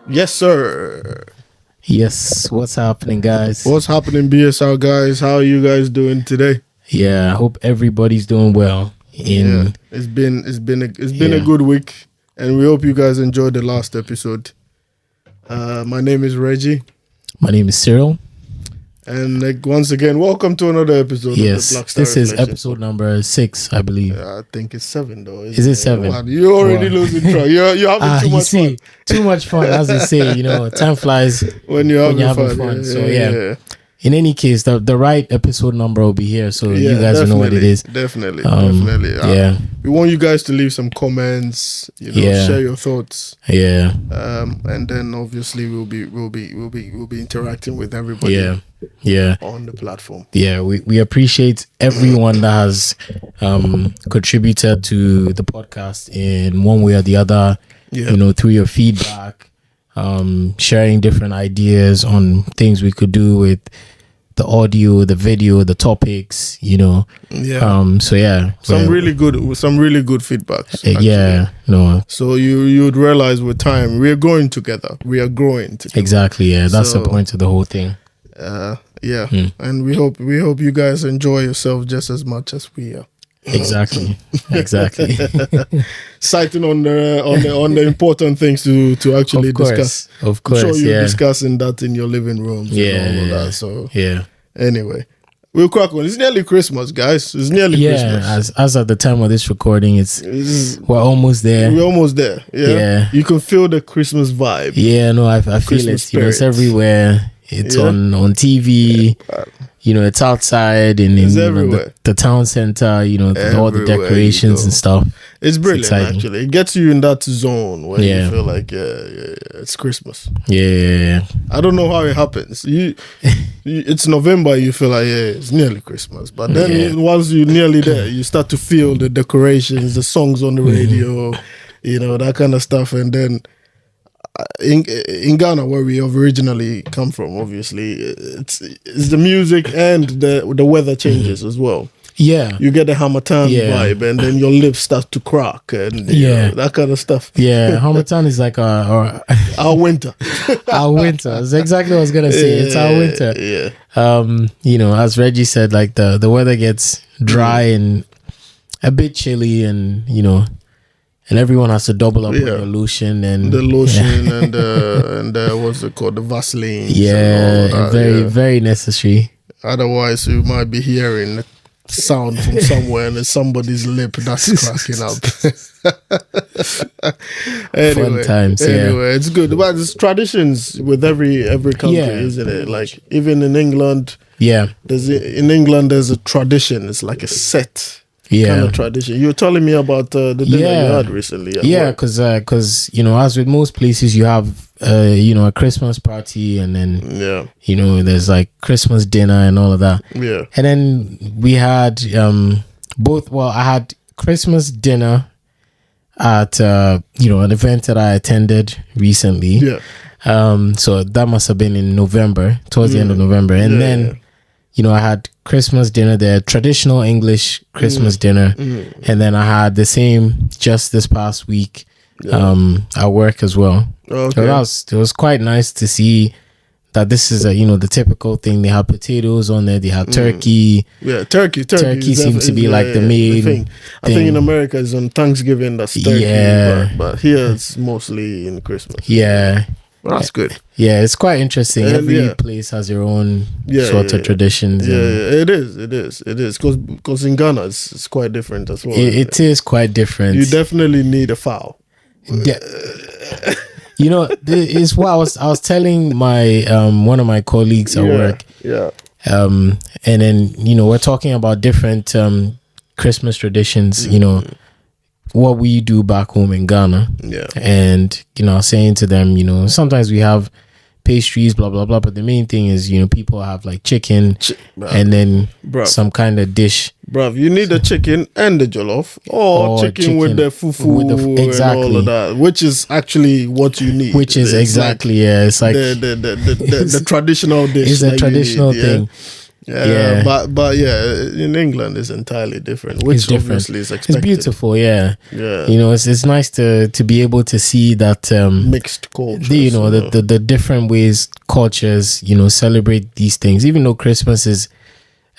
Yes, sir. Yes, what's happening, guys? What's happening, BSR guys? How are you guys doing today? Yeah, I hope everybody's doing well. It's been a good week, and we hope you guys enjoyed the last episode. My name is Reggie. My name is Cyril. And once again, welcome to another episode of the Black Star This is episode number 6, I believe. I think it's 7 though. Is it 7? Man, you're already losing track. You're having too much fun. Too much fun, as they say. Time flies when you're having fun. Yeah. In any case, the right episode number will be here, so you guys know what it is. Definitely. Yeah. We want you guys to leave some comments, share your thoughts. Yeah. And then obviously we'll be interacting with everybody. Yeah. On the platform. Yeah, we appreciate everyone that has contributed to the podcast in one way or the other. Yeah. Through your feedback. Sharing different ideas on things we could do with the audio, the video, the topics, some really good feedback. So you'd realize with time we are going together, we are growing together. Exactly. Yeah, that's the point of the whole thing. And we hope you guys enjoy yourself just as much as we are. Exactly. Citing on the important things to actually discuss. Of course, I'm sure you're discussing that in your living rooms and all of that. So anyway, we'll crack on. It's nearly Christmas, guys. It's nearly Christmas. As at the time of this recording, we're almost there. We're almost there. Yeah. You can feel the Christmas vibe. Yeah, no, I feel it. It's everywhere. It's on TV. It's outside and in the town center, all the decorations and stuff. It's brilliant, actually. It gets you in that zone where you feel like, it's Christmas. Yeah. I don't know how it happens. It's November, you feel like, it's nearly Christmas. But then once you're nearly there, you start to feel the decorations, the songs on the radio, that kind of stuff. And then in Ghana, where we have originally come from, obviously it's the music and the weather changes as well. You get the Hamatan vibe, and then your lips start to crack and that kind of stuff. Hamatan is like our winter. Our winter. That's exactly what I was gonna say. It's our winter. As Reggie said, like the weather gets dry and a bit chilly, and and everyone has to double up on the lotion and the lotion and what's it called, the Vaseline. Very necessary. Otherwise, you might be hearing a sound from somewhere and it's somebody's lip that's cracking up. Fun times. Anyway, it's good. But it's traditions with every country, isn't it? Like even in England, there's a tradition. It's like a set. Kind of tradition. You were telling me about the dinner you had recently. Because as with most places, you have a Christmas party, and then there's like Christmas dinner and all of that. And then we had both. Well, I had Christmas dinner at an event that I attended recently. So that must have been in November, towards the end of November, and then I had Christmas dinner there, traditional English Christmas dinner, and then I had the same just this past week at work as well. So it was quite nice to see that this is the typical thing. They have potatoes on there, they have turkey. Turkey seems to be like the main thing. I think in America it's on Thanksgiving that's turkey, but here it's mostly in Christmas. Well, that's good. Yeah, it's quite interesting. Every place has their own sort of traditions. It is. Because in Ghana, it's quite different as well. It is quite different. You definitely need a fowl. It's what I was telling my one of my colleagues at work. And then we're talking about different Christmas traditions. What we do back home in Ghana. And, saying to them, sometimes we have pastries, blah, blah, blah. But the main thing is, people have like chicken and then some kind of dish. Bruv, you need the chicken and the jollof or chicken with the fufu and all of that, which is actually what you need. Which is it's like the traditional dish. It's a traditional thing. Yeah. But in England it's entirely different, which It's different. obviously is expected. It's beautiful, yeah. Yeah. You know, it's nice to be able to see that mixed cultures. The different ways cultures, celebrate these things. Even though Christmas is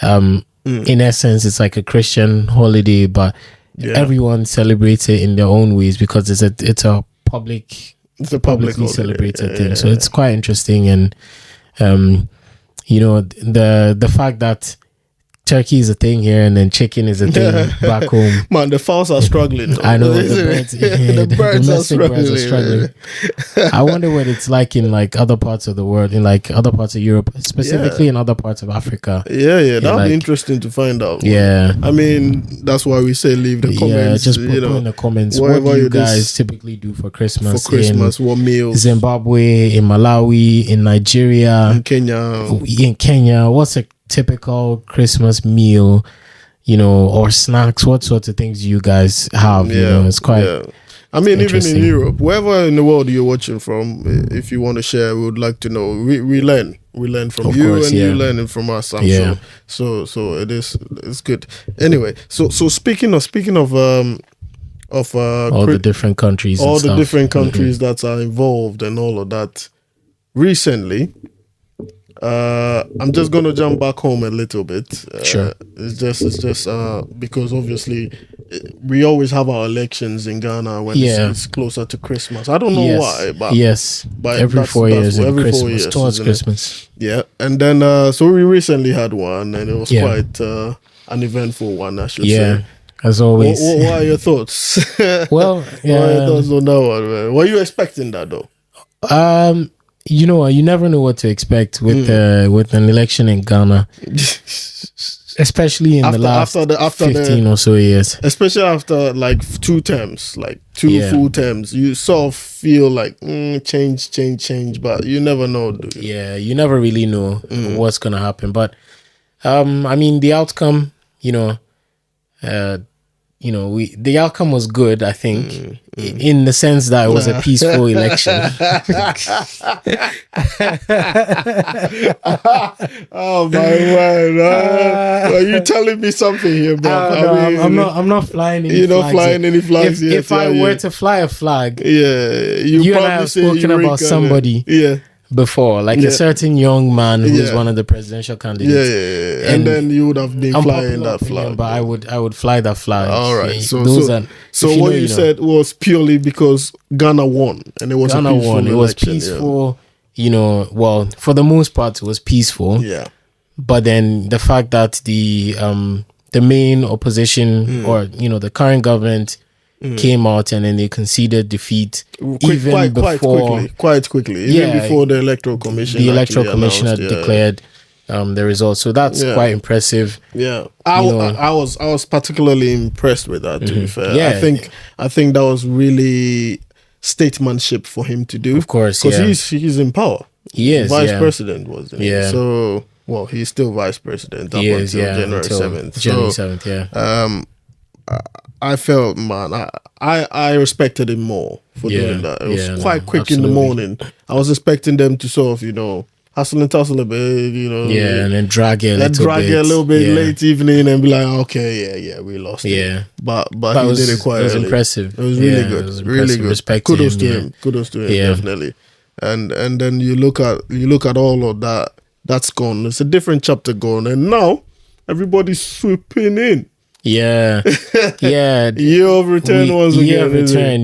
in essence it's like a Christian holiday, but everyone celebrates it in their own ways because it's a publicly celebrated thing. So it's quite interesting, and the fact that turkey is a thing here and then chicken is a thing back home. Man, the fowls are struggling though. I know the birds are struggling. I wonder what it's like in like other parts of the world, in like other parts of Europe, specifically in other parts of Africa. Yeah, that'll be interesting to find out. Yeah, I mean, that's why we say leave the comments. Just put in the comments what do you guys typically do for Christmas. What meals? Zimbabwe, in Malawi, in Nigeria, in Kenya. What's a typical Christmas meal, or snacks? What sorts of things do you guys have? It's quite I mean, even in Europe, wherever in the world you're watching from, if you want to share, we would like to know. We learn from you, and you learning from us, I'm sure. So it's good. Anyway, so speaking of all the different countries, the different countries that are involved and all of that, recently, I'm just gonna jump back home a little bit. Sure. It's just because obviously we always have our elections in Ghana when it's closer to Christmas. I don't know why, but but every 4 years, every 4 years towards Christmas. Yeah, and then so we recently had one, and it was quite an eventful one, I should say. As always. What are your thoughts? Well, what are your thoughts on that one, man? Were you expecting that though? You know what? You never know what to expect with an election in Ghana, especially in the last 15 or so years. Especially after like 2 terms, like 2 full terms, you sort of feel like change, but you never know. Do you? Yeah, you never really know what's gonna happen. But I mean, the outcome, the outcome was good, I think, in the sense that it was a peaceful election. Oh my word! Are you telling me something here, bro? I'm not flying any flags. You're not flying any flags yet. If I were to fly a flag, you and I have spoken about somebody. Before, like a certain young man who's one of the presidential candidates, and then you would have been flying that flag. But I would fly that flag. All right. So what you said was purely because Ghana won, and it was Ghana a peaceful won. It was peaceful. Well, for the most part, it was peaceful. Yeah. But then the fact that the main opposition or the current government came out and then they conceded defeat quite quickly, even before the electoral commission. The electoral commission had declared the results, so that's quite impressive. Yeah, I was particularly impressed with that. To be fair, I think that was really statesmanship for him to do. Of course, because he's in power. He is vice president, wasn't he? Yeah. So he's still vice president up until January 7th. January 7th. Yeah. I felt, man, I respected him more for doing that. It was quite quick in the morning. I was expecting them to sort of, hustle and tussle a bit, and then drag it a little bit late evening and be like, okay, we lost it. Yeah. But he did it quite early. It was impressive. It was really good. It was really good. Respect Kudos to him. Kudos to him, definitely. And then you look at all of that. That's gone. It's a different chapter gone. And now everybody's swooping in. Yeah. Year of return once again. Year of return,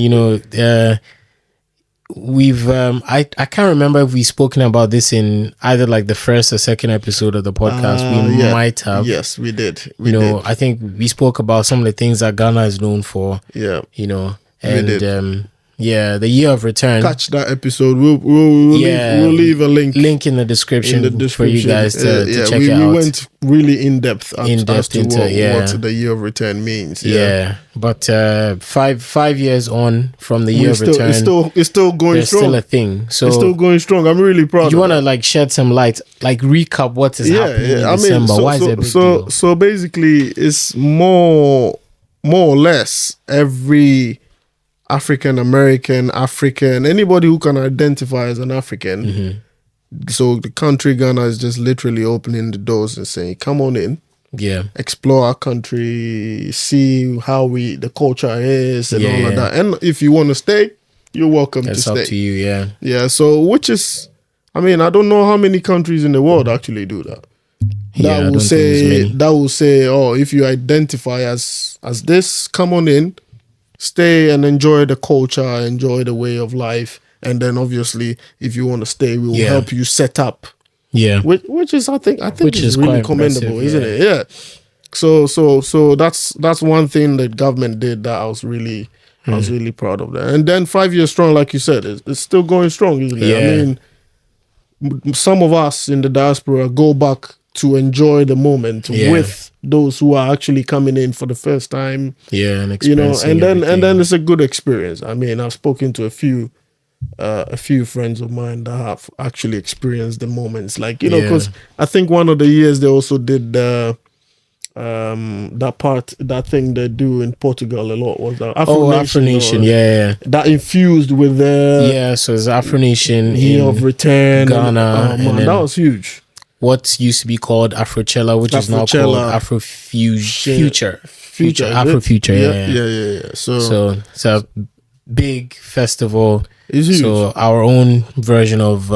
we've I can't remember if we've spoken about this in either like the first or second episode of the podcast. We might have. Yes, we did. I think we spoke about some of the things that Ghana is known for. Yeah. And the year of return. Catch that episode. We'll leave a link in the description for you guys to check it out. We went really in depth as to what the year of return means. Yeah. But 5 years on from the year of return, it's still going there's strong. Still a thing. So it's still going strong. I'm really proud. You want to like shed some light, like recap what is happening in December. Why is it a big deal? So basically, it's more or less every African American, anybody who can identify as an African, So the country Ghana is just literally opening the doors and saying, "Come on in, explore our country, see how the culture is and all of that. And if you want to stay, you're welcome to stay. It's up to you, yeah. So which is, I mean, I don't know how many countries in the world actually do that. That will say, oh, if you identify as this, come on in, stay and enjoy the culture, enjoy the way of life, and then obviously, if you want to stay, we will help you set up. Yeah, which is I think is really commendable, isn't it? Yeah. So that's one thing that government did that I was really proud of that. And then 5 years strong, like you said, it's still going strong, isn't it? Yeah. I mean, some of us in the diaspora go back to enjoy the moment with those who are actually coming in for the first time. Yeah, and experiencing and then it's a good experience. I mean, I've spoken to a few friends of mine that have actually experienced the moments, like because I think one of the years they also did that thing they do in Portugal a lot was the Afro Nation, that infused with the so it's Afro Nation Year of Return, Ghana, and that was huge. What used to be called Afrochella, which is now called Afrofuture. Afrofuture, yeah. So it's a big festival. It's huge. So our own version of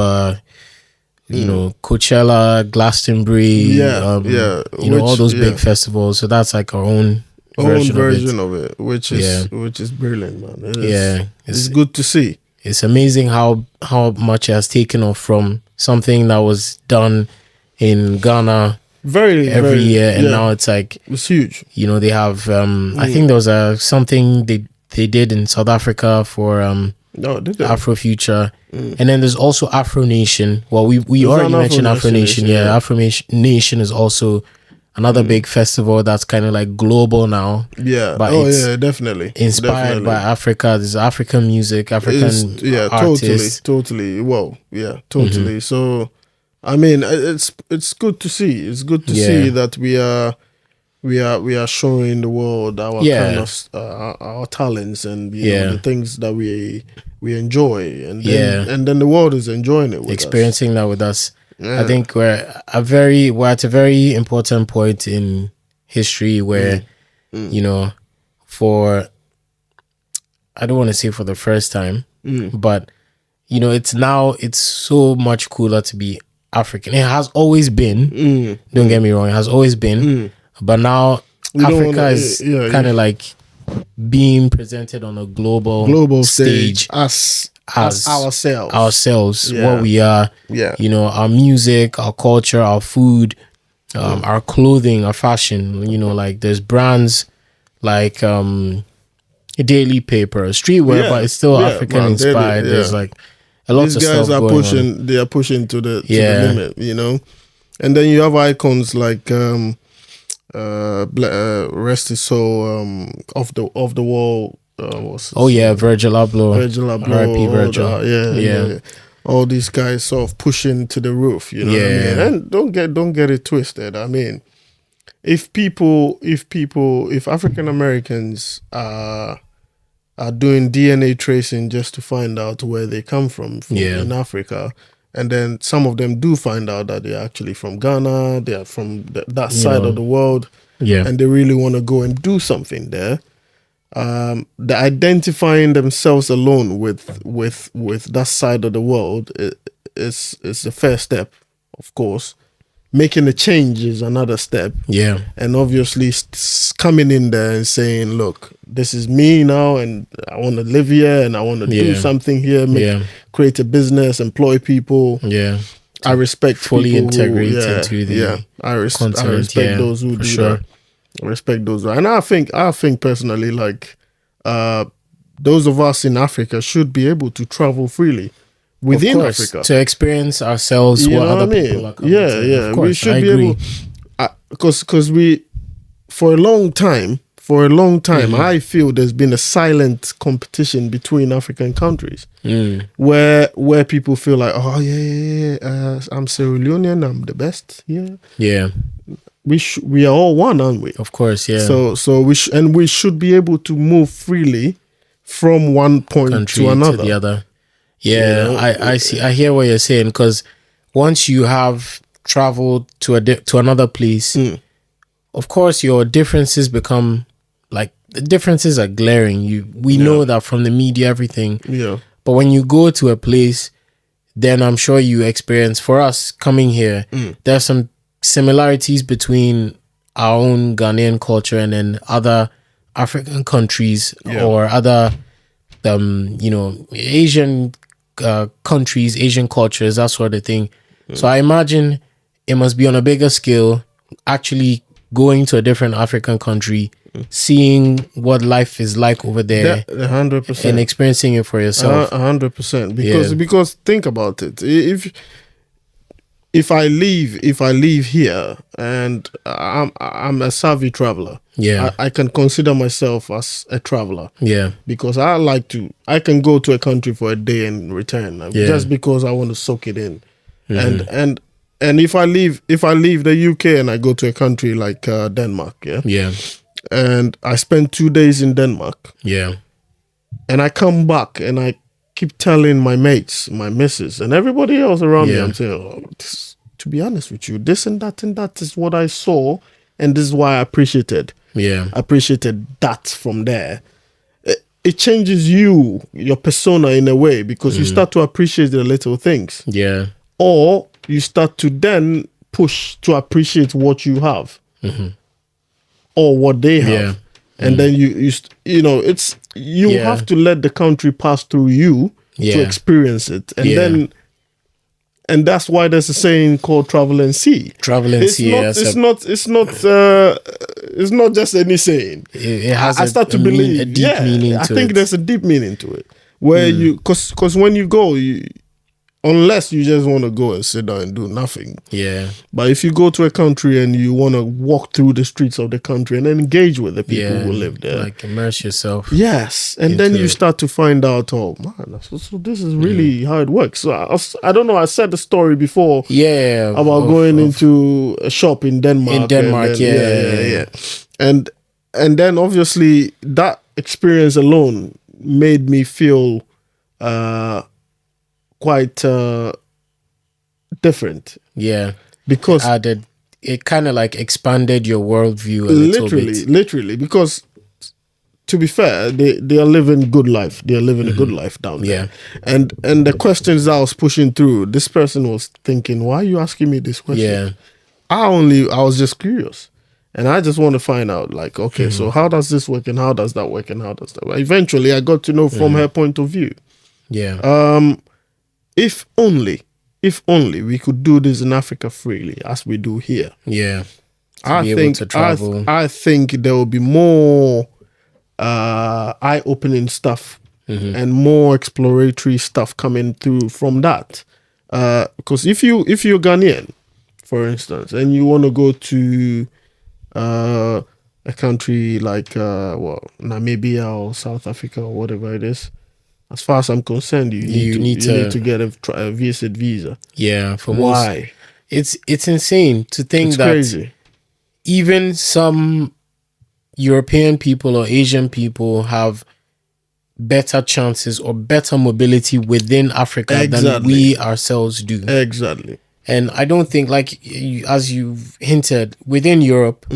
Coachella, Glastonbury, all those big festivals. So that's like our own version of it, which is brilliant, man. It's good to see. It's amazing how much it has taken off from something that was done in Ghana every year, and now it's like it's huge. They have I think there was something they did in South Africa for Afrofuture, and then there's also Afro Nation. Well, we already mentioned Afro Nation. Afro Nation is also another big festival that's kind of like global now. But definitely inspired by Africa. There's African music, African artists. Totally. Well, totally. So I mean, it's good to see. It's good to see that we are showing the world our kind of our talents and the things that we enjoy, and then the world is enjoying it with experiencing that with us. I think we're at a very important point in history where for, I don't want to say for the first time, but it's so much cooler to be African. It has always been. Don't get me wrong, it has always been. But now Africa is kind of like being presented on a global stage as ourselves, what we are. Our music, our culture, our food, our clothing, our fashion. Like there's brands like Daily Paper, streetwear, but it's still African inspired. There's like a lot of stuff. These guys are pushing. They are pushing to the limit. And then you have icons like rest his soul, off the wall. Virgil Abloh, R.I.P. Virgil. Yeah. All these guys sort of pushing to the roof, what I mean? And don't get it twisted. I mean, if African Americans are doing DNA tracing just to find out where they come from in Africa, and then some of them do find out that they're actually from Ghana, they are from that side of the world, and they really want to go and do something there. The identifying themselves alone with that side of the world is the first step, of course. Making a change is another step. And obviously coming in there and saying, look, this is me now, and I want to live here, and I want to do something here, create a business, employ people. I respect fully people integrate into the I respect those who do that. I respect those, and I think personally, like those of us in Africa should be able to travel freely within Africa to experience ourselves. What other people are coming to. We should be able, because we for a long time, I feel there's been a silent competition between African countries where people feel like, I'm Sierra Leonean, I'm the best. We are all one, aren't we? Of course, So we should be able to move freely from one point country to another. To the other. I see. I hear what you're saying, because once you have traveled to another place, of course your differences become like, the differences are glaring. We know that from the media, everything. Yeah. But when you go to a place, then I'm sure you experience, for us coming here, there's some similarities between our own Ghanaian culture and then other African countries or other, Asian countries, Asian cultures, that sort of thing. So I imagine it must be on a bigger scale, actually going to a different African country, seeing what life is like over there, 100%, and experiencing it for yourself. 100%. Because think about it. If I leave here and I'm a savvy traveler, I can consider myself as a traveler. Yeah, because I can go to a country for a day and return, just because I want to soak it in. And if I leave the UK and I go to a country like Denmark, and I spend 2 days in Denmark, and I come back and I keep telling my mates, my missus, and everybody else around me, I'm saying, to be honest with you, this and that is what I saw, and this is why I appreciated that from there. It changes your persona in a way, because you start to appreciate the little things. Yeah. Or you start to then push to appreciate what you have, or what they have, and then you have to let the country pass through you to experience it, and that's why there's a saying called "travel and see." It's not just any saying. It has I start to believe a deep meaning. I think there's a deep meaning to it, where because when you go, unless you just want to go and sit down and do nothing. Yeah. But if you go to a country and you want to walk through the streets of the country and engage with the people who live there. Like immerse yourself. Yes. And then you start to find out, oh man, so this is really how it works. So I don't know, I said the story before. Yeah. About going into a shop in Denmark. And then obviously that experience alone made me feel quite different. Yeah. Because it kind of like expanded your worldview a little bit. Literally, because to be fair, they are living good life. They are living a good life down there. And the questions I was pushing through, this person was thinking, why are you asking me this question? Yeah. I was just curious. And I just want to find out, like, okay, so how does this work, and how does that work, and how does that work? Eventually, I got to know from her point of view. Yeah. If only we could do this in Africa freely as we do here. Yeah. I think there will be more eye-opening stuff and more exploratory stuff coming through from that. Because if you're Ghanaian, for instance, and you want to go to a country like Namibia or South Africa or whatever it is, as far as I'm concerned, you need to get a visit visa. Yeah, for why? It's insane to think that crazy. Even some European people or Asian people have better chances or better mobility within Africa than we ourselves do. Exactly. And I don't think, like as you've hinted, within Europe,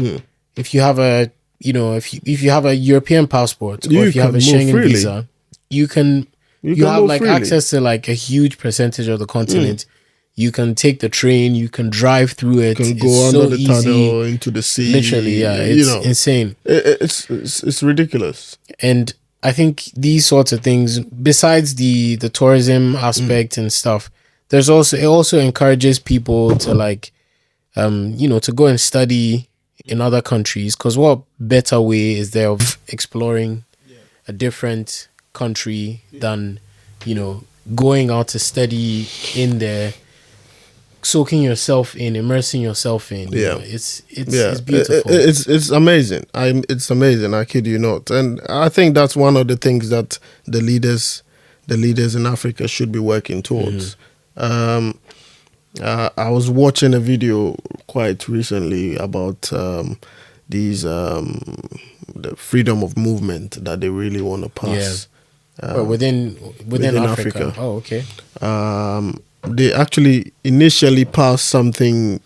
if you have a if you have a European passport or if you have a Schengen visa, you have like freely. Access to like a huge percentage of the continent. You can take the train, you can drive through it. You can go under the tunnel into the sea. Literally, it's insane. It's ridiculous. And I think these sorts of things, besides the tourism aspect and stuff, it also encourages people to like to go and study in other countries, because what better way is there of exploring a different country than going out to study in there, soaking yourself in, immersing yourself in. It's beautiful. It's amazing. It's amazing. I kid you not. And I think that's one of the things that the leaders in Africa should be working towards. I was watching a video quite recently about the freedom of movement that they really want to pass. Within Africa. Oh, okay. they actually initially passed something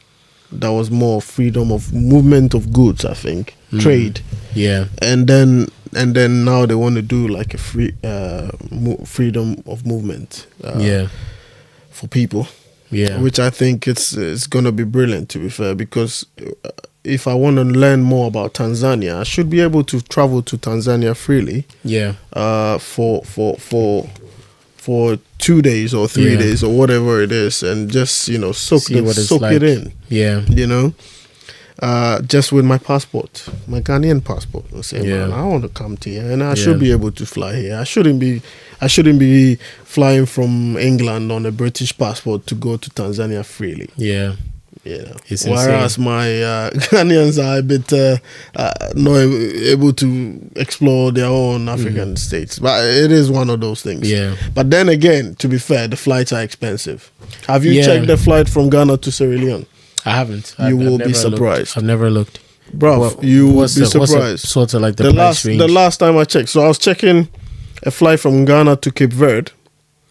that was more freedom of movement of goods, I think, trade. Yeah. And then now they want to do like a freedom of movement. For people. Yeah. Which I think it's gonna be brilliant, to be fair, because if I want to learn more about Tanzania, I should be able to travel to Tanzania freely. Yeah. For 2 days or 3 days or whatever it is, and just soak it in. Yeah. Just with my passport, my Ghanaian passport. I say, man, I want to come to here, and I should be able to fly here. I shouldn't be flying from England on a British passport to go to Tanzania freely. Yeah. It's whereas my Ghanaians are a bit not able to explore their own African states, but it is one of those things. Yeah. But then again, to be fair, the flights are expensive. Have you checked the flight from Ghana to Sierra Leone? I haven't. You will be surprised. I've never looked. Bro, you will be surprised. Sort of like the price range? The last time I checked, so I was checking a flight from Ghana to Cape Verde,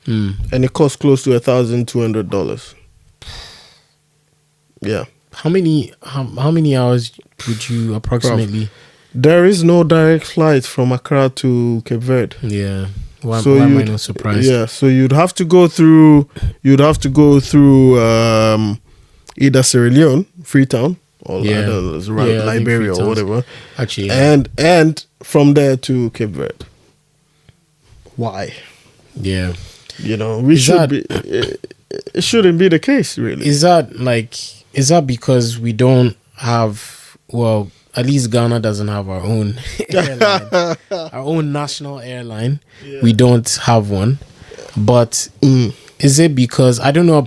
and it cost close to $1,200. Yeah. How many hours would you approximately? There is no direct flight from Accra to Cape Verde. Yeah. Why am I not surprised? Yeah. So you'd have to go through either Sierra Leone, Freetown, or Liberia or whatever. Actually, and from there to Cape Verde. Why? Yeah. It shouldn't be the case, really. Is that because we don't have, well, at least Ghana doesn't have our own airline, our own national airline. Yeah. We don't have one. But is it because, I don't know,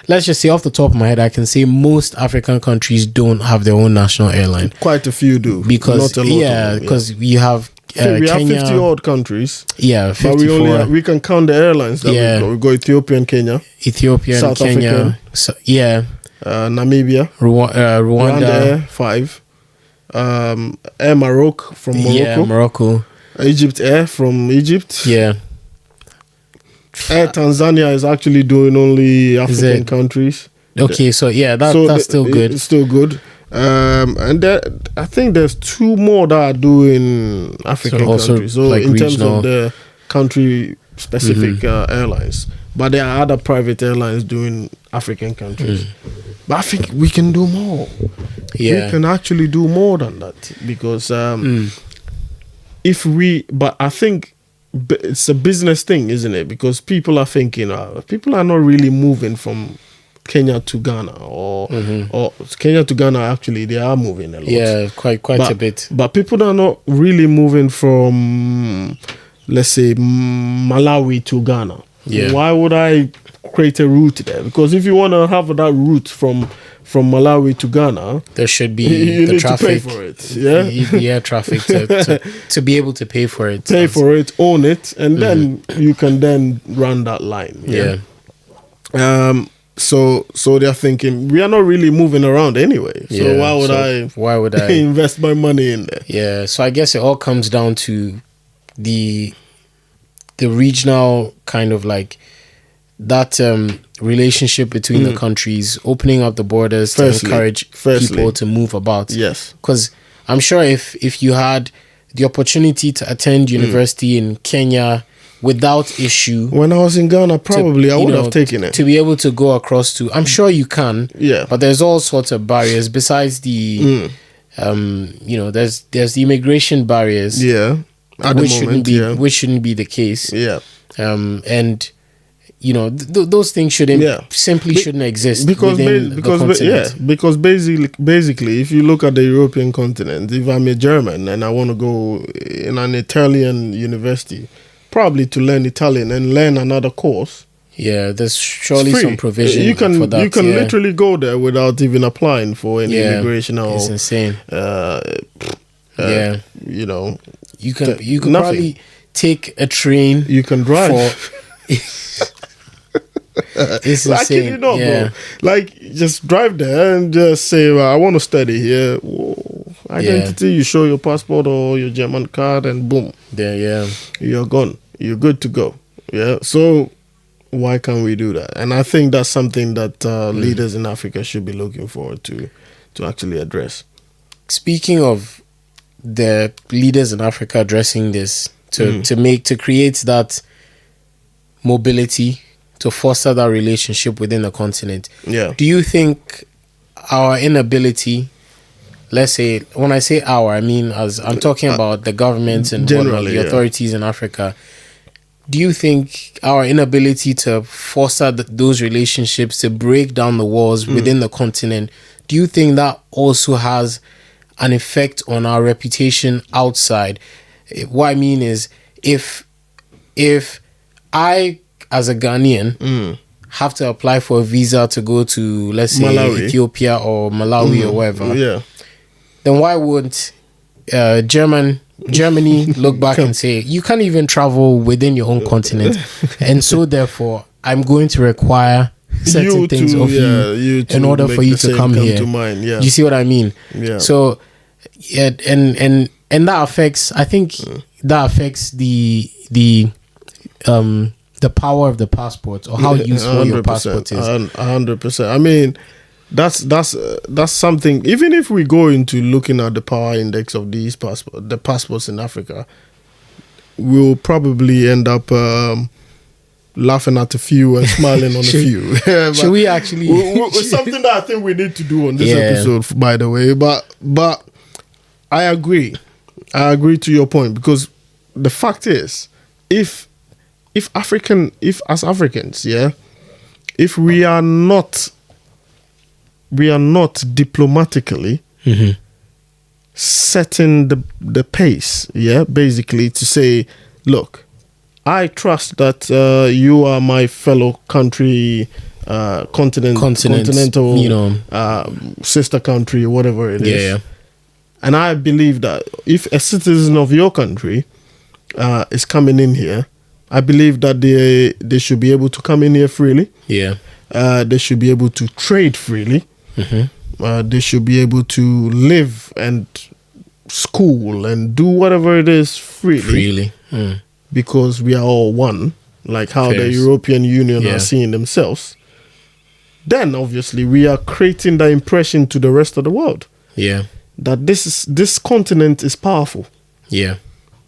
let's just say off the top of my head, I can say most African countries don't have their own national airline. Quite a few do. Because, not a lot because we have we Kenya, have 50 odd countries. Yeah, 54. But we can count the airlines that we go. We go Ethiopia and Kenya. South Kenya. Africa. Namibia. Rwanda. 5. Air Morocco from Morocco. Yeah, Morocco. Egypt Air from Egypt. Yeah. Air Tanzania is actually doing only African countries. Okay, so that's still good. It's still good. And I think there's 2 more that are doing African countries. So like in regional, terms of the country specific airlines, but there are other private airlines doing African countries. But I think we can do more. We can actually do more than that, because but I think it's a business thing, isn't it? Because people are thinking, people are not really moving from Kenya to Ghana or Kenya to Ghana. Actually, they are moving a lot. Yeah, quite a bit. But people are not really moving from, let's say, Malawi to Ghana. Yeah. Why would I create a route there? Because if you want to have that route from Malawi to Ghana, there should be you the need traffic. To pay for it. Yeah, traffic to be able to pay for it. Pay for it, own it, and then you can then run that line. Yeah. So they're thinking, we are not really moving around anyway. So why would I invest my money in there? Yeah. So I guess it all comes down to the regional kind of like that relationship between the countries, opening up the borders to encourage people to move about. Yes. Because I'm sure if you had the opportunity to attend university in Kenya without issue, when I was in Ghana, probably I would have taken it. To be able to go across to, I'm sure you can. Yeah. But there's all sorts of barriers besides the, there's the immigration barriers. Yeah. Which shouldn't be the case. Yeah. And those things shouldn't exist because within the continent. Because basically, if you look at the European continent, if I'm a German and I want to go in an Italian university, probably to learn Italian and learn another course. Yeah, there's surely some provision for that. You can literally go there without even applying for any immigration or. It's insane. You can nothing. probably take a train. You can drive. It's insane. Bro. Like, just drive there and just say, well, I want to study here. Whoa. Identity, you show your passport or your German card and boom. Yeah. You're gone. You're good to go. Yeah. So Why can't we do that? And I think that's something that leaders in Africa should be looking forward to actually address. Speaking of the leaders in Africa addressing this, to create that mobility, to foster that relationship within the continent. Yeah. Do you think our inability, let's say, when I say our, I mean as I'm talking about the governments and generally, the authorities in Africa, do you think our inability to foster those relationships, to break down the walls within the continent, do you think that also has an effect on our reputation outside? What I mean is, if I, as a Ghanaian, have to apply for a visa to go to, let's say, Malawi, Ethiopia or Malawi or wherever, then why wouldn't Germany look back and say, you can't even travel within your own continent, and so therefore I'm going to require certain things of you in order for you to come here. You see what I mean? Yeah. So and that affects, I think that affects the power of the passport, or how useful your passport is. 100%. I mean, that's something. Even if we go into looking at the power index of the passports in Africa, we'll probably end up laughing at a few and smiling on a few. Should we actually? It's something that I think we need to do on this episode, by the way. But I agree to your point, because the fact is, if as Africans, if we are not diplomatically setting the pace, basically to say, look, I trust that you are my fellow country, continental, sister country, whatever it is. Yeah. And I believe that if a citizen of your country is coming in here, I believe that they should be able to come in here freely. Yeah. They should be able to trade freely. They should be able to live and school and do whatever it is freely. Because we are all one, like how the European Union are seeing themselves. Then obviously we are creating the impression to the rest of the world. Yeah. That this continent is powerful. Yeah.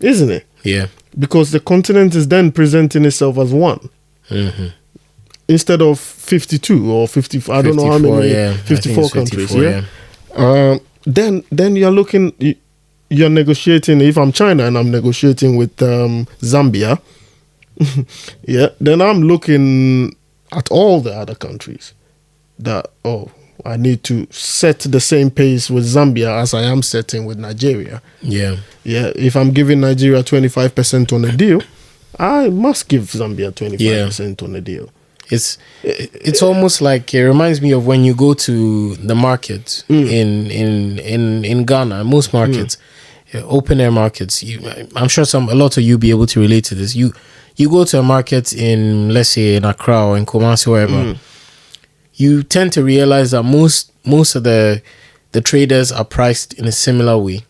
Isn't it? Yeah. Because the continent is then presenting itself as one. Instead of 52 or 50, I don't know how many, 54 countries. 54, then you're negotiating. If I'm China and I'm negotiating with Zambia, then I'm looking at all the other countries that, I need to set the same pace with Zambia as I am setting with Nigeria. Yeah. If I'm giving Nigeria 25% on a deal, I must give Zambia 25% on a deal. It's almost like, it reminds me of when you go to the market in Ghana. Most markets, open air markets. I'm sure a lot of you be able to relate to this. You go to a market in, let's say, in Accra or in Kumasi, wherever. You tend to realize that most of the traders are priced in a similar way.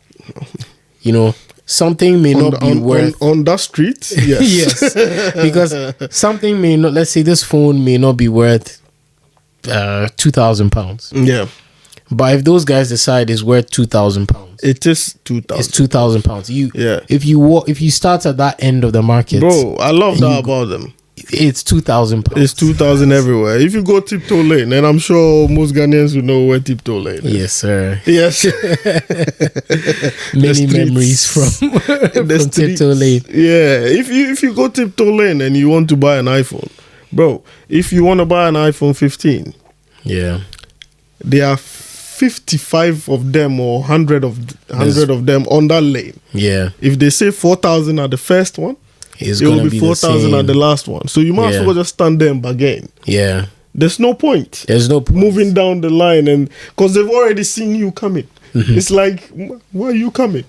Something may not be worth on that street. Yes. Yes, because something may not. Let's say this phone may not be worth £2,000. Yeah, but if those guys decide it's worth £2,000, it is 2,000. It's £2,000. If you start at that end of the market, bro, I love that about them. It's £2,000. It's 2,000 everywhere. If you go Tiptoe Lane, and I'm sure most Ghanaians will know where Tiptoe Lane is. Yes, sir. Yes. Many memories from Tiptoe Lane. Yeah. If you go Tiptoe Lane and you want to buy an iPhone, bro, if you want to buy an iPhone 15, there are 55 of them or 100 of them on that lane. Yeah. If they say 4,000 at the first one, it will be 4,000 at the last one. So you might as well just stand there and bargain. Yeah. There's no point. Moving down the line, and because they've already seen you coming. It's like, why are you coming?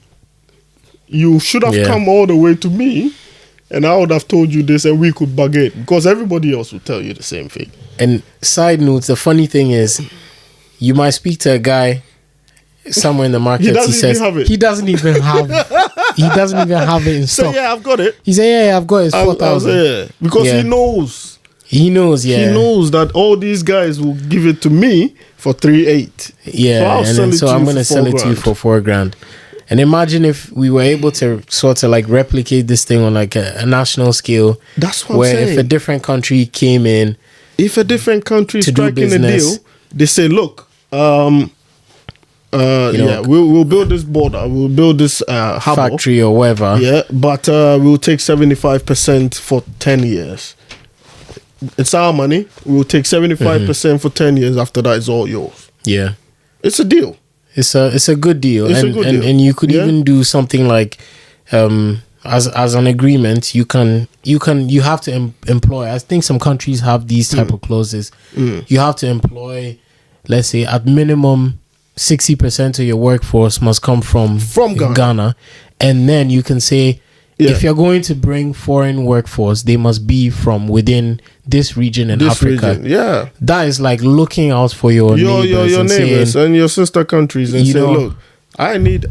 You should have come all the way to me, and I would have told you this, and we could bargain, because everybody else will tell you the same thing. And side note, the funny thing is, you might speak to a guy somewhere in the market. He says he doesn't even have it in stock. So I've got it. He said, I've got it. It's 4,000. Because he knows. He knows, yeah. He knows that all these guys will give it to me for 3.8. Yeah, so I'm gonna sell it to you for $4,000. And imagine if we were able to sort of like replicate this thing on like a national scale. That's what where I'm saying. If a different country came in, if a different country striking a deal, they say, look, we'll build this border, we'll build this harbor, factory or whatever. Yeah, but we'll take 75% for 10 years. It's our money. We'll take 75% for 10 years. After that, it's all yours. Yeah, it's a deal. It's a good deal. It's a good deal. And you could even do something like as an agreement. You have to employ. I think some countries have these type of clauses. You have to employ, let's say, at minimum 60% of your workforce must come from Ghana, and then you can say, if you're going to bring foreign workforce, they must be from within this region in Africa. Yeah, that is like looking out for your neighbors and your sister countries, and say, look, I need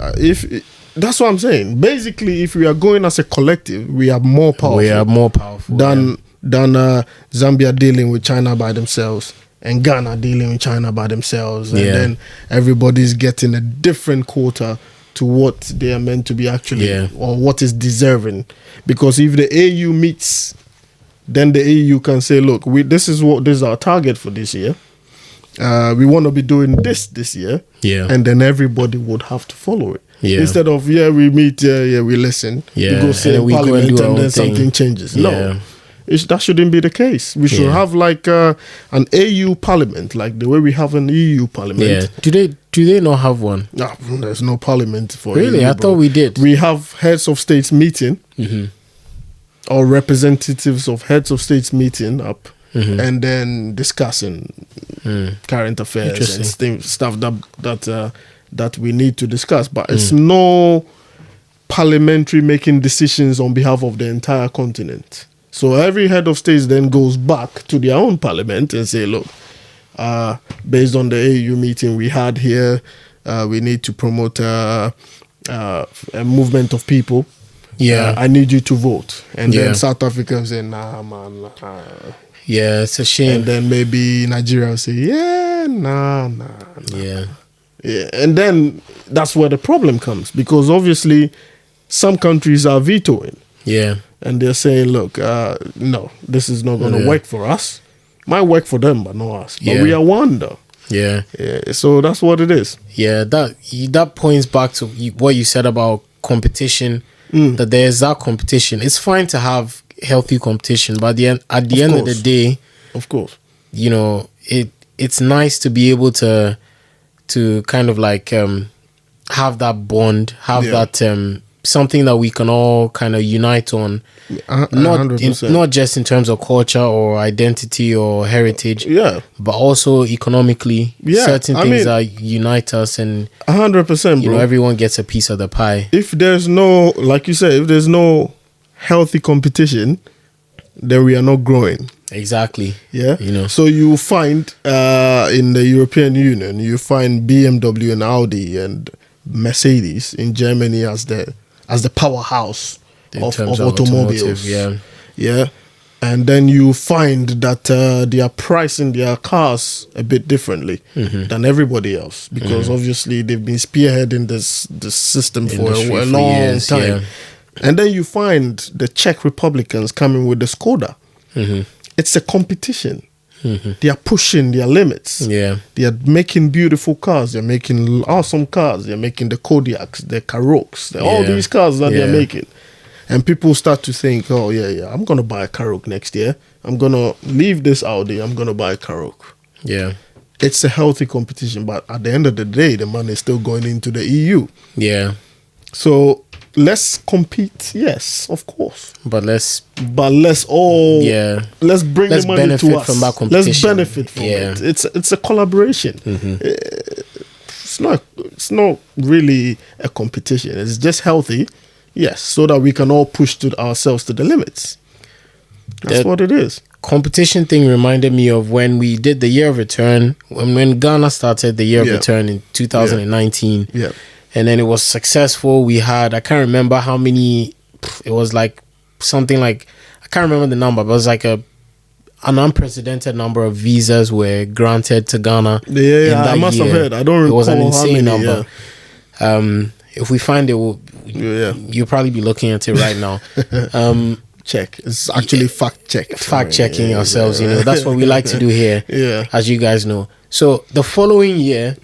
that's what I'm saying. Basically, if we are going as a collective, we are more powerful. We are more powerful than Zambia dealing with China by themselves and Ghana dealing with China by themselves, and then everybody's getting a different quota to what they are meant to be actually, or what is deserving. Because if the AU meets, then the AU can say, look, this is our target for this year. We want to be doing this year. And then everybody would have to follow it. Instead of, we meet, we listen. We go say in Parliament and then something changes. No. That shouldn't be the case. We should have like an AU parliament, like the way we have an EU parliament. Do they not have one? No, there's no parliament for really. EU, I thought we did. We have heads of states meeting, or representatives of heads of states meeting up, and then discussing current affairs and stuff that we need to discuss. But it's no parliamentary making decisions on behalf of the entire continent. So every head of states then goes back to their own parliament and say, look, based on the AU meeting we had here, we need to promote a movement of people. I need you to vote. And then South Africa will say, nah, man. Yeah, it's a shame. And then maybe Nigeria will say, nah. Yeah. And then that's where the problem comes, because obviously some countries are vetoing. Yeah. And they're saying, look, no, this is not going to work for us. Might work for them, but not us. But we are one, though. Yeah. So that's what it is. Yeah, that points back to what you said about competition, that there's that competition. It's fine to have healthy competition, but at the end of the day, of course, it's nice to be able to kind of like have that bond, have that something that we can all kind of unite on, not just in terms of culture or identity or heritage, but also economically. Certain things that unite us, and 100%, bro. Everyone gets a piece of the pie. If there's no, like you said, if there's no healthy competition, then we are not growing. Exactly. So you find in the European Union, you find BMW and Audi and Mercedes in Germany as the powerhouse of automobiles. And then you find that they are pricing their cars a bit differently than everybody else, because obviously they've been spearheading this system for a long time. And then you find the Czech Republicans coming with the Skoda. It's a competition. They are pushing their limits. They are making beautiful cars. They're making awesome cars. They're making the Kodiaks, the Karoks, all these cars that they're making. And people start to think, oh, I'm going to buy a Karok next year. I'm going to leave this Audi. I'm going to buy a Karok. It's a healthy competition. But at the end of the day, the money is still going into the EU. So let's compete, yes, of course. But let's all let's bring the money to us. From that competition. Let's benefit from it. It's a collaboration. It's not really a competition. It's just healthy, yes, so that we can all push ourselves to the limits. That's what it is. Competition thing reminded me of when we did the year of return, when Ghana started the year of return in 2019. And then it was successful. We had, I can't remember how many, it was like something like, I can't remember the number, but it was like an unprecedented number of visas were granted to Ghana. Yeah, I must have heard. I don't recall. It was an insane number. Yeah. If we find it, you'll probably be looking at it right now. Check. It's actually fact-checking ourselves. You know, that's what we like to do here. Yeah. As you guys know. So the following year,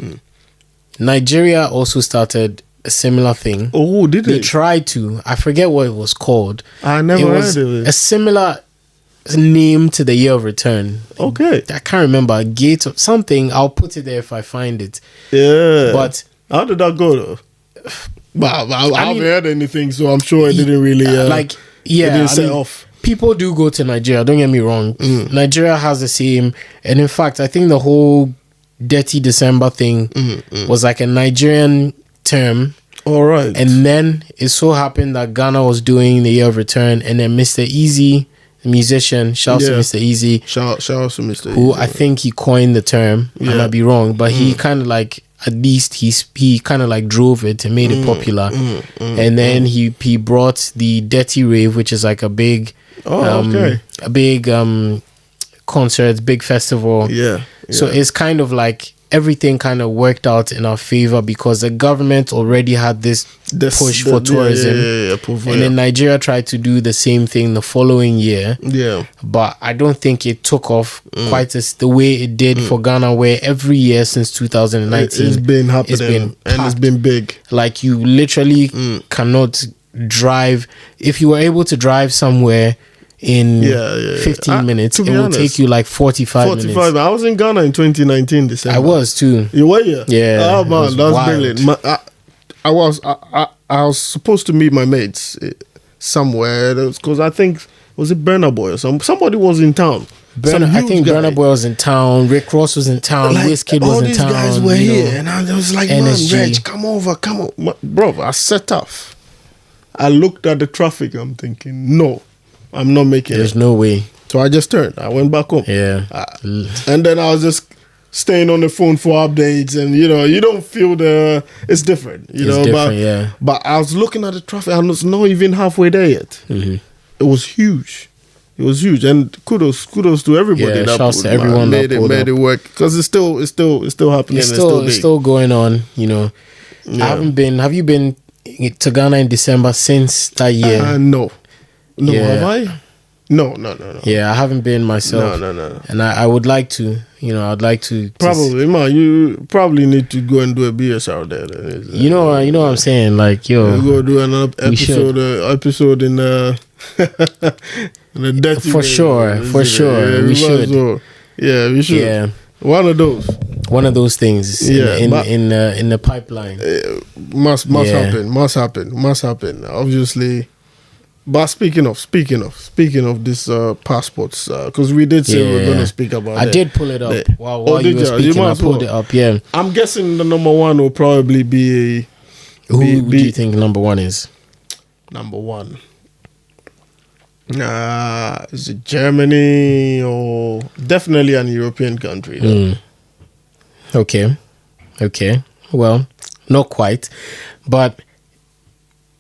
Nigeria also started a similar thing. Oh, did they? They tried to. I forget what it was called. I never heard of it. A similar name to the year of return. Okay. I can't remember. Gate or something. I'll put it there if I find it. Yeah. But how did that go though? Well, I haven't heard anything, so I'm sure it didn't really it didn't set off. People do go to Nigeria, don't get me wrong. Nigeria has the same, and in fact I think the whole Dirty December thing was like a Nigerian term. All right. And then it so happened that Ghana was doing the year of return, and then Mr. Easy, the musician, shouts to Mr. Easy. Shout to Mr. Easy. Who I think he coined the term. I might be wrong, but he kind of like, at least he kind of like drove it and made it popular. And then he brought the Dirty Rave, which is like a big concert, big festival. So it's kind of like everything kind of worked out in our favor because the government already had this push for tourism. And then Nigeria tried to do the same thing the following year. But I don't think it took off quite as the way it did for Ghana, where every year since 2019 it's been happening and it's been big. Like you literally cannot drive. If you were able to drive somewhere in 15 minutes, it will take you like 45 minutes. I was in Ghana in 2019 December. I was too. You were here? Yeah. Oh man, that's brilliant. I was supposed to meet my mates somewhere because I think, was it Burna Boy or somebody was in town. I think Burna Boy was in town. Rick Ross was in town. Like, Wizkid was in town. All these guys were here, and I was like, NSG. Man, Reg, come on, bro. I set off. I looked at the traffic. I'm thinking, no, I'm not making it. There's no way. So I just turned. I went back home. Yeah. And then I was just staying on the phone for updates, and you don't feel it's different. But I was looking at the traffic. I was not even halfway there yet. It was huge. And kudos to everybody. Yeah, shouts to everyone made it work, because it's still happening. It's still going on. I haven't been. Have you been to Ghana in December since that year? No. Have I? No. Yeah, I haven't been myself. No. And I would like to. I'd like to. Probably, man. You probably need to go and do a BSR there. You know what I'm saying? Like, yo, go do another episode in the Dirty for sure. Yeah, we should. Yeah, we should. Yeah. One of those things. Yeah, in the pipeline. Must happen. Obviously. But speaking of this passports, because we did say we were going to speak about it. I did pull it up while you were speaking. I pulled it up. Yeah. I'm guessing the number one will probably be. Who do you think number one is? Number one. Is it Germany or definitely an European country? Okay. Well, not quite, but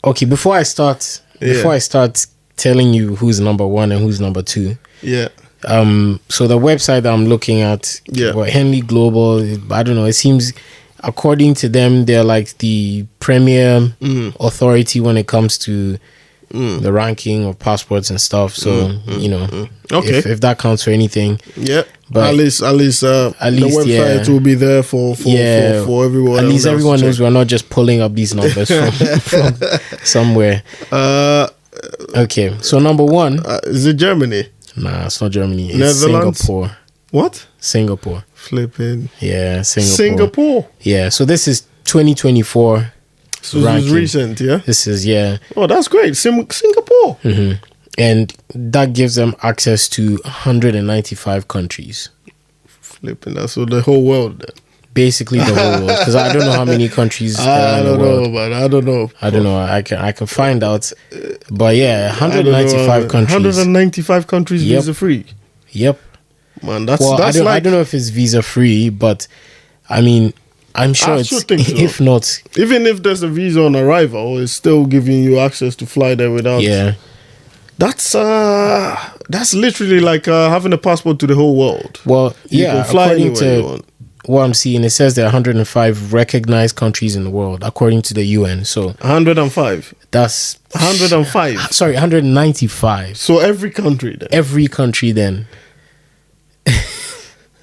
okay. Before I start telling you who's number one and who's number two. Yeah. So the website that I'm looking at, Henley Global, I don't know. It seems, according to them, they're like the premier authority when it comes to the ranking of passports and stuff. So okay, if that counts for anything, but at least the website will be there for everyone. At least everyone knows we're not just pulling up these numbers from somewhere. Okay, so number one, is it Germany? Nah, it's not Germany. It's Netherlands? Singapore. What? Singapore. Flipping. Yeah, Singapore. Yeah, so this is 2024. So this is recent, yeah? This is, Oh, that's great. Singapore. And that gives them access to 195 countries. Flipping, that's the whole world then. Basically the whole world. Because I don't know how many countries I don't know. I don't know. I can find out. But 195 countries. 195 countries visa-free. Yep. Man, that's I don't know if it's visa-free, but I mean, I'm sure it's, think so. If not, even if there's a visa on arrival, it's still giving you access to fly there without. Yeah. That's literally like having a passport to the whole world. Well, you can fly according anywhere you to want. what I'm seeing, it says there are 105 recognized countries in the world, according to the UN. So 105. That's 105. Sorry, 195. So every country then. Every country then.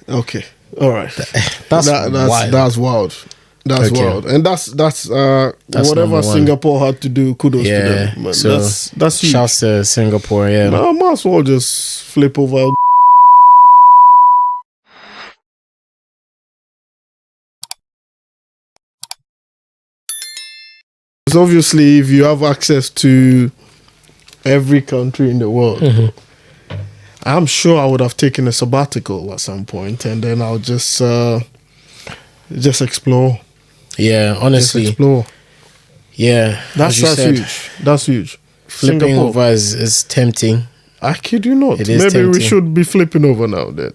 Okay. All right. That's wild. That's wild. That's Okay. wild. And that's whatever Singapore had to do, kudos to them. Man. So that's huge. shouts to Singapore, yeah. I might as well just flip over. Because obviously, if you have access to every country in the world, I'm sure I would have taken a sabbatical at some point, and then I'll just explore. Yeah, honestly. Just explore. Yeah. That's huge. That's huge. Flipping Singapore over is tempting. I kid you not. It is Maybe we tempting. should be flipping over now then.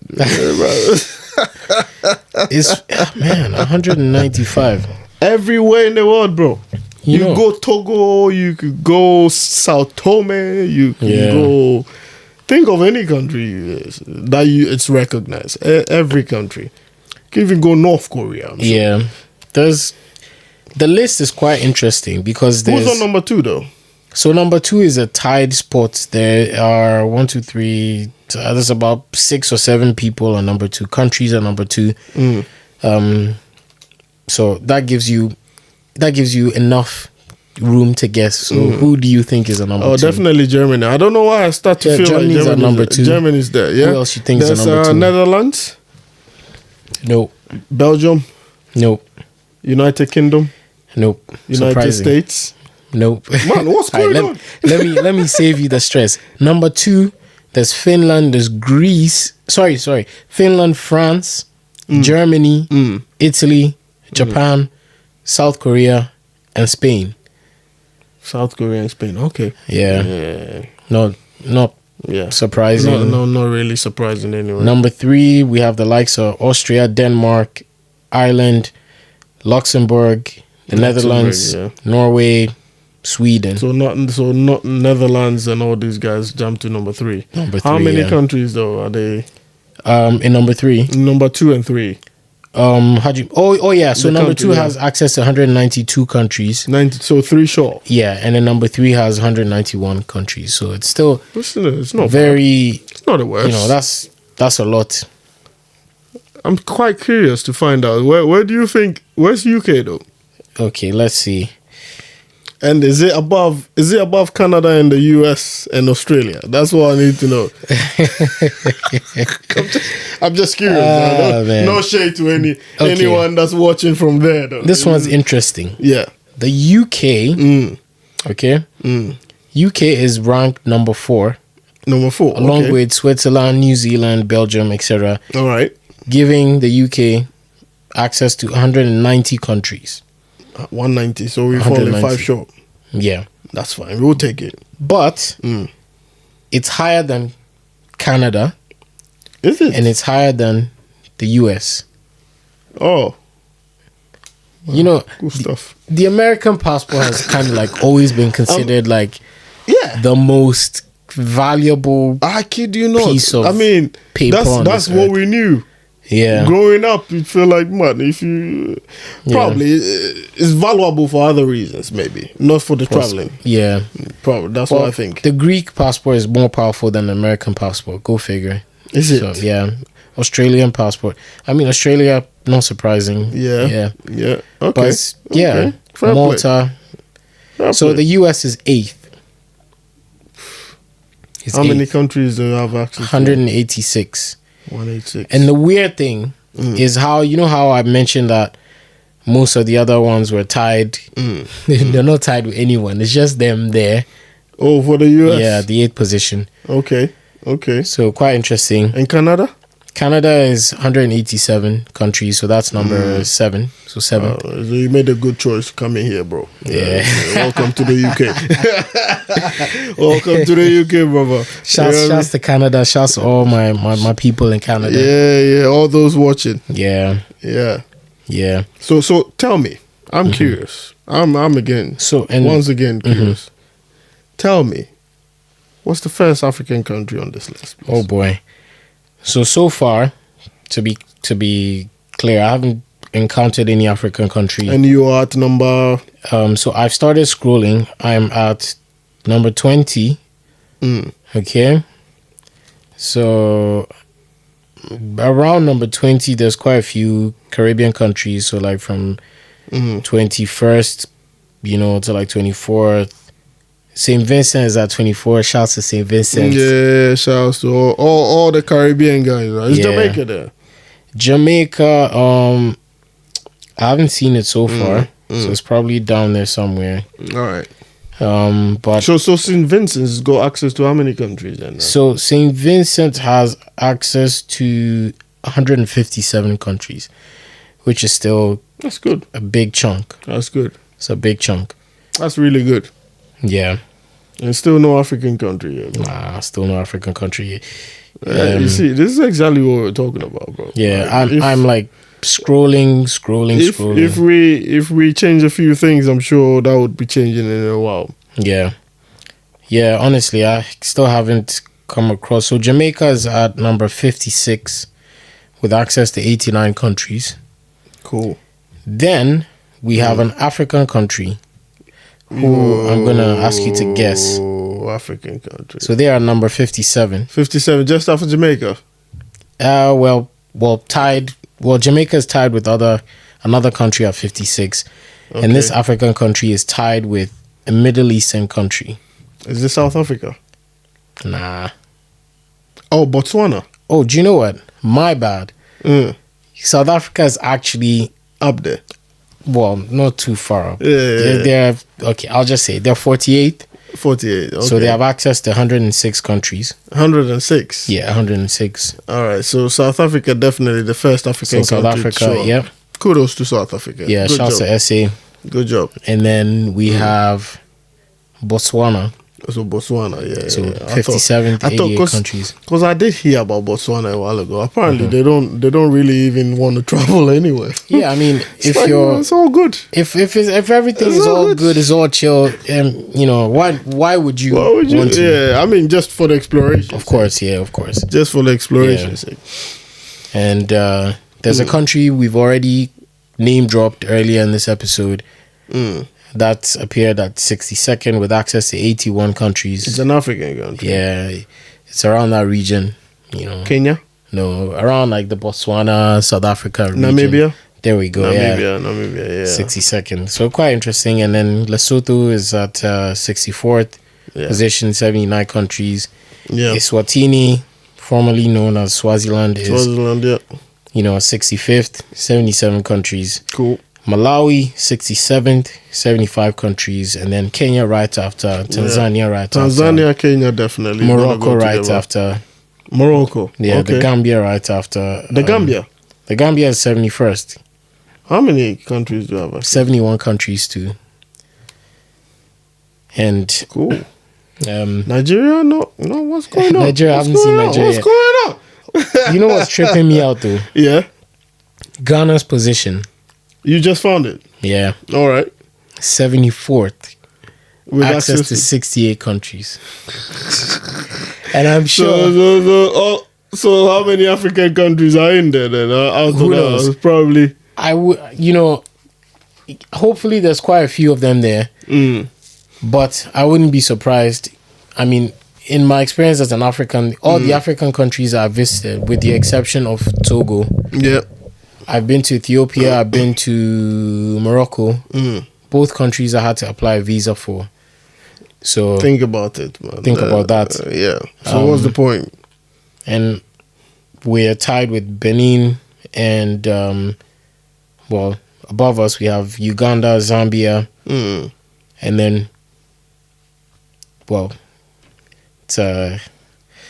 It's 195. Everywhere in the world, bro. You know. go Togo, you could go Sao Tome, you could go. Think of any country that it's recognized. Every country. You can even go North Korea. I'm sure. Yeah. The list is quite interesting because there's. Who's on number 2 though? So number 2 is a tied spot. There are 1, 2, 3. There's about 6 or 7 people on number 2. Countries are number 2. So that gives you enough room to guess. So who do you think is a number 2? Oh, definitely Germany. I don't know why I start to feel Germany's like at number 2. Germany's there. Yeah. Who else you think is a number 2? Netherlands. Nope. Belgium. Nope. United Kingdom. Nope. United Surprising. States. Nope. Man, what's going on? Let me save you the stress. Number 2, there's Finland, there's Greece. Sorry. Finland, France, Germany, Italy, Japan, South Korea, and Spain. South Korea and Spain. Okay. Yeah. Not surprising. No, not really surprising anyway. Number 3, we have the likes of Austria, Denmark, Ireland, Luxembourg, the Netherlands, Norway, Sweden. So not Netherlands and all these guys jump to number 3. How many countries though are they? In number 3, number 2 and 3. How do you? Oh yeah. So The number country, 2 has access to 192 countries. 90. So 3 short. Yeah, and then number 3 has 191 countries. So it's still It's not very. bad. It's not the worst. You know, that's a lot. I'm quite curious to find out where do you think, where's UK though? Okay, let's see. And is it above Canada and the US and Australia? That's what I need to know. I'm just curious. Man. No shade to anyone that's watching from there though. This one's interesting. Yeah. The UK. Okay. UK is ranked number 4. Number 4. Along with Switzerland, New Zealand, Belgium, etc. All right. Giving the UK access to 190 countries. 190. So we've fallen 5 short. Yeah. That's fine. We'll take it. But it's higher than Canada. Is it? And it's higher than the US. Oh. You know, cool stuff. The American passport has kind of like always been considered like the most valuable I kid you not. piece of paper. That's what we knew. Yeah. Growing up, you feel like, man, if you probably it's valuable for other reasons, maybe not for the traveling. Yeah, probably that's what I think. The Greek passport is more powerful than the American passport. Go figure. Is it? So, yeah. Australian passport. I mean, Australia, not surprising. Yeah. Okay. But yeah, Fair Malta. So the US is 8th. How many countries do you have access 186. to? 186. And the weird thing is how, you know how I mentioned that most of the other ones were tied. They're not tied with anyone. It's just them there. Oh, for the US? Yeah, the 8th position. Okay. So quite interesting. And Canada? Canada is 187 countries, so that's number 7. So 7. So you made a good choice coming here, bro. Yeah. Welcome to the UK. Welcome to the UK, brother. Shouts to Canada. Shouts to all my people in Canada. Yeah. All those watching. Yeah. So tell me. I'm curious. I'm again. So once again curious. Tell me, What's the first African country on this list, please? Oh boy. So far, to be clear, I haven't encountered any African country. And you are at number... So I've started scrolling. I'm at number 20. Okay. So around number 20, there's quite a few Caribbean countries. So like from 21st, to like 24th. St. Vincent is at 24. Shouts to St. Vincent. Yeah, shouts to all the Caribbean guys. Right? Is Jamaica there? Jamaica, I haven't seen it so far. So it's probably down there somewhere. All right. But so St. Vincent's got access to how many countries then? So St. Vincent has access to 157 countries, which is still that's good. A big chunk. That's good. It's a big chunk. That's really good. Yeah. And still no African country yet. Nah, still no African country yet. You see, this is exactly what we're talking about, bro. Yeah, like, I'm like scrolling. If we change a few things, I'm sure that would be changing in a while. Yeah. Honestly, I still haven't come across. So Jamaica is at number 56 with access to 89 countries. Cool. Then we have an African country who I'm gonna ask you to guess. African country. So they are number 57. 57, just after Jamaica. Well, tied. Well, Jamaica is tied with another country at 56, and this African country is tied with a Middle Eastern country. Is this South Africa? Nah. Oh, Botswana. Oh, do you know what? My bad. South Africa is actually up there. Well, not too far up. Yeah. They're okay. I'll just say they're 48. 48. Okay. So they have access to 106 countries. 106. Yeah, 106. All right. So South Africa definitely the first African country. South Africa. Yeah. Kudos to South Africa. Yeah. Shouts to SA. Good job. And then we have Botswana. So Botswana, yeah. So 57 to 88 countries. Because I did hear about Botswana a while ago. Apparently, they don't really even want to travel anywhere. Yeah, I mean, it's all good. If everything is all good, it's all chill. Why would you want to? Yeah, I mean, just for the exploration. Of course, yeah, of course. Just for the exploration sake. And there's a country we've already name dropped earlier in this episode. That appeared at 62nd with access to 81 countries. It's an African country. Yeah, it's around that region. Kenya? No, around like the Botswana, South Africa region. Namibia? There we go. Namibia, yeah. 62nd. So quite interesting. And then Lesotho is at 64th position, 79 countries. Yeah. Eswatini, formerly known as Swaziland, is 65th, 77 countries. Cool. Malawi, 67th, 75 countries, and then Kenya right after, Tanzania right after. Tanzania, Kenya definitely. Morocco right after. Morocco. Yeah, the Gambia right after. The Gambia? The Gambia is 71st. How many countries do you have? 71 countries too. And cool. Nigeria? No, what's going on? Nigeria, I haven't seen Nigeria. What's going on? You know what's tripping me out though? Yeah. Ghana's position. You just found it? Yeah. All right. 74th. With access to 68 countries. And I'm sure. So how many African countries are in there then? Who knows? Probably. Hopefully there's quite a few of them there. But I wouldn't be surprised. I mean, in my experience as an African, all the African countries I've visited, with the exception of Togo. Yeah. I've been to Ethiopia, I've been to Morocco. Both countries I had to apply a visa for. So think about it, man. Think about that. Yeah. So what's the point? And we're tied with Benin and above us we have Uganda, Zambia, and then it's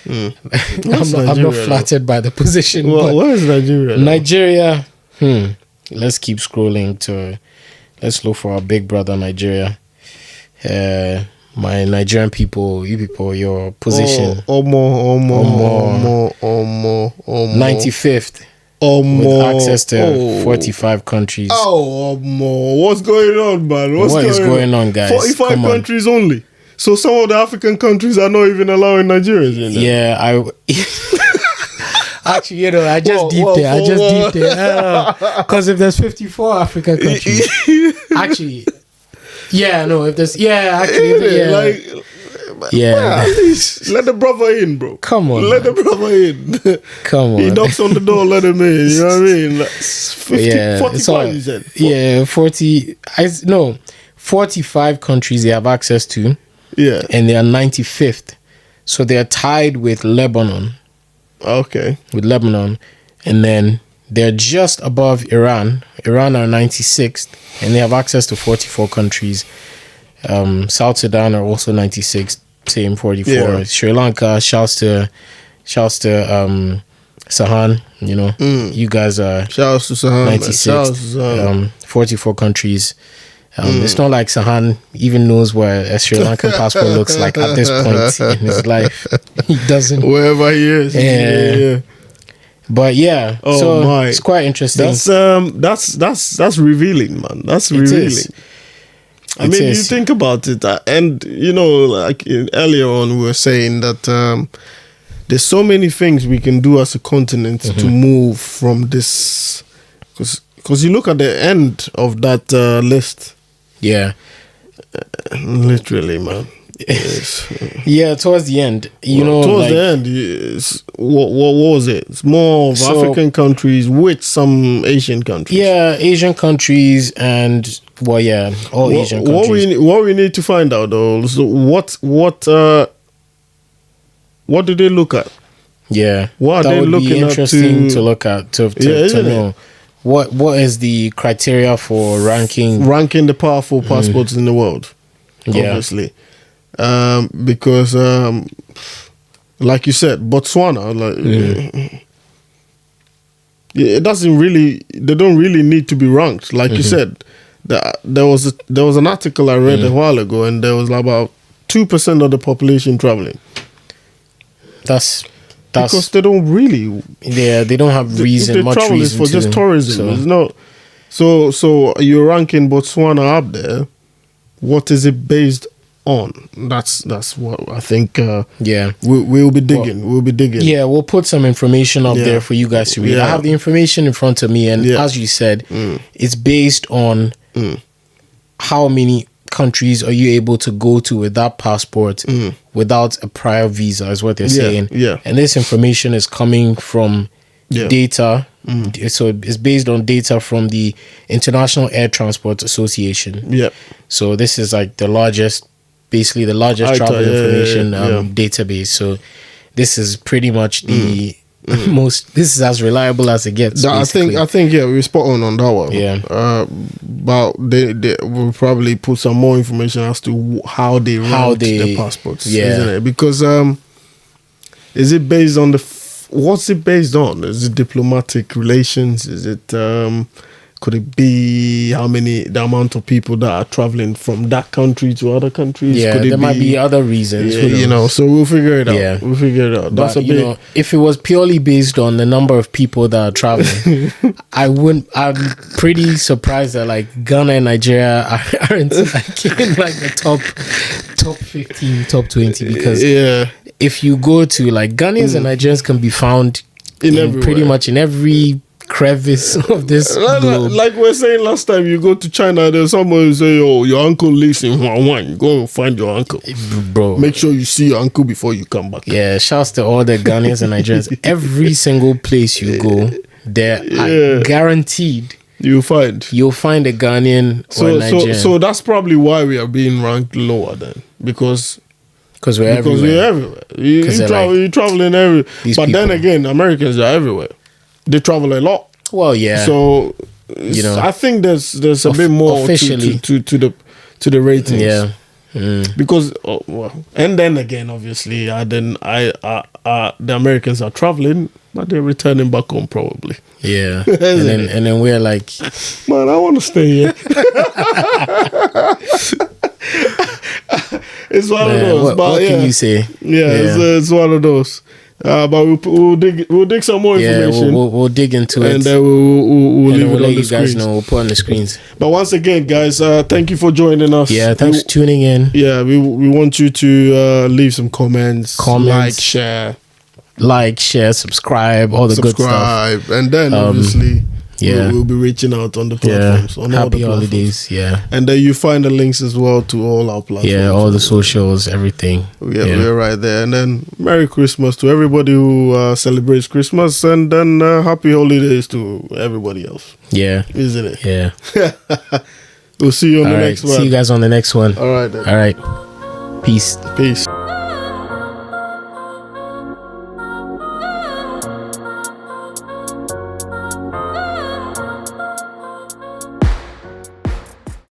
I'm not flattered by the position. Where is Nigeria? Nigeria. Let's keep scrolling let's look for our big brother Nigeria. My Nigerian people, you people, your position. Omo. 95th. With access to 45 countries. What's going on, man? What is going on, guys? 45 countries only. So some of the African countries are not even allowing Nigerians in there. Yeah, actually, you know, I just deep there. Because if there's 54 African countries, actually, yeah, no, if there's, yeah, actually, yeah. Like, yeah. Let the brother in, bro. Come on. Let the brother in. Come on. He knocks on the door, let him in. You know what I mean? Like 45, you said? Yeah, 45 countries they have access to. Yeah. And they are 95th. So they are tied with Lebanon. Okay. With Lebanon. And then they're just above Iran. Iran are 96th. And they have access to 44 countries. South Sudan are also 96th. Same 44. Yeah. Sri Lanka, shouts to Sahan, you know. You guys are shouts to Sahan, 96th. 44 countries. It's not like Sahan even knows what a Sri Lankan passport looks like at this point in his life. He doesn't. Wherever he is. Yeah. But yeah, it's quite interesting. That's revealing, man. That's revealing. I mean, you think about it, and you know, like earlier on, we were saying that there's so many things we can do as a continent to move from this, because you look at the end of that list. Yeah, literally, man. Yes. Yeah, towards the end, towards the end, what was it? It's more of African countries with some Asian countries. Yeah, Asian countries and Asian countries. What we need to find out though, so what do they look at? Yeah, what are they looking at? Interesting to look at to know. What is the criteria for ranking the powerful passports in the world? Obviously. Because like you said, Botswana, it doesn't really, they don't really need to be ranked. Like you said, there was an article I read a while ago, and there was about 2% of the population traveling. That's because they don't really. Yeah, they don't have reason. Much reason is for just tourism. It's not. So you're ranking Botswana up there. What is it based on? That's what I think. We'll be digging. We'll be digging. Yeah, we'll put some information up there for you guys to read. I have the information in front of me, and as you said, it's based on how many countries are you able to go to with that passport without a prior visa, is what they're saying. Yeah. And this information is coming from data. So it's based on data from the International Air Transport Association. Yeah. So this is like the largest travel information database. So this is pretty much the most. This is as reliable as it gets. I think we're spot on that one. Yeah. But they will probably put some more information as to how they rank the passports. Yeah. Isn't it? Because is it based on what's it based on? Is it diplomatic relations? Is it could it be the amount of people that are traveling from that country to other countries? Yeah, there might be other reasons. So we'll figure it out. Yeah. We'll figure it out. But, if it was purely based on the number of people that are traveling, I'm pretty surprised that like Ghana and Nigeria aren't like in like the top 15, top 20, because if you go to like Ghanaians and Nigerians can be found in pretty much in every crevice of this globe. Like we were saying last time, you go to China, there's someone who say, "Oh, your uncle lives in Huan." You go and find your uncle, bro. Make sure you see your uncle before you come back. Yeah, shouts to all the Ghanaians and Nigerians. Every single place you go, there are guaranteed you'll find a Ghanaian or a Nigerian. So that's probably why we are being ranked lower then, because we're everywhere. You're traveling everywhere. But then again, Americans are everywhere. They travel a lot. Well, yeah. So I think there's a bit more officially to the ratings. Yeah. Because and then again, obviously, the Americans are traveling, but they're returning back home probably. Yeah. and then we're like, man, I want to stay here. It's one of those. What can you say? Yeah. It's one of those. But we'll dig some more information. We'll dig into it, and then we'll leave it on let the you guys screens. know. We'll put on the screens. But once again, guys, thank you for joining us. Yeah, thanks for tuning in. Yeah, we want you to leave some comments, like, share, subscribe, all the good stuff. And then obviously we'll be reaching out on the platforms. On Happy all the holidays. Yeah. And then you find the links as well to all our platforms. Yeah, all the socials, everything. We're right there. And then Merry Christmas to everybody who celebrates Christmas, and then Happy Holidays to everybody else. Yeah. Isn't it? Yeah. We'll see you on the next one. See you guys on the next one. All right then. All right. Peace.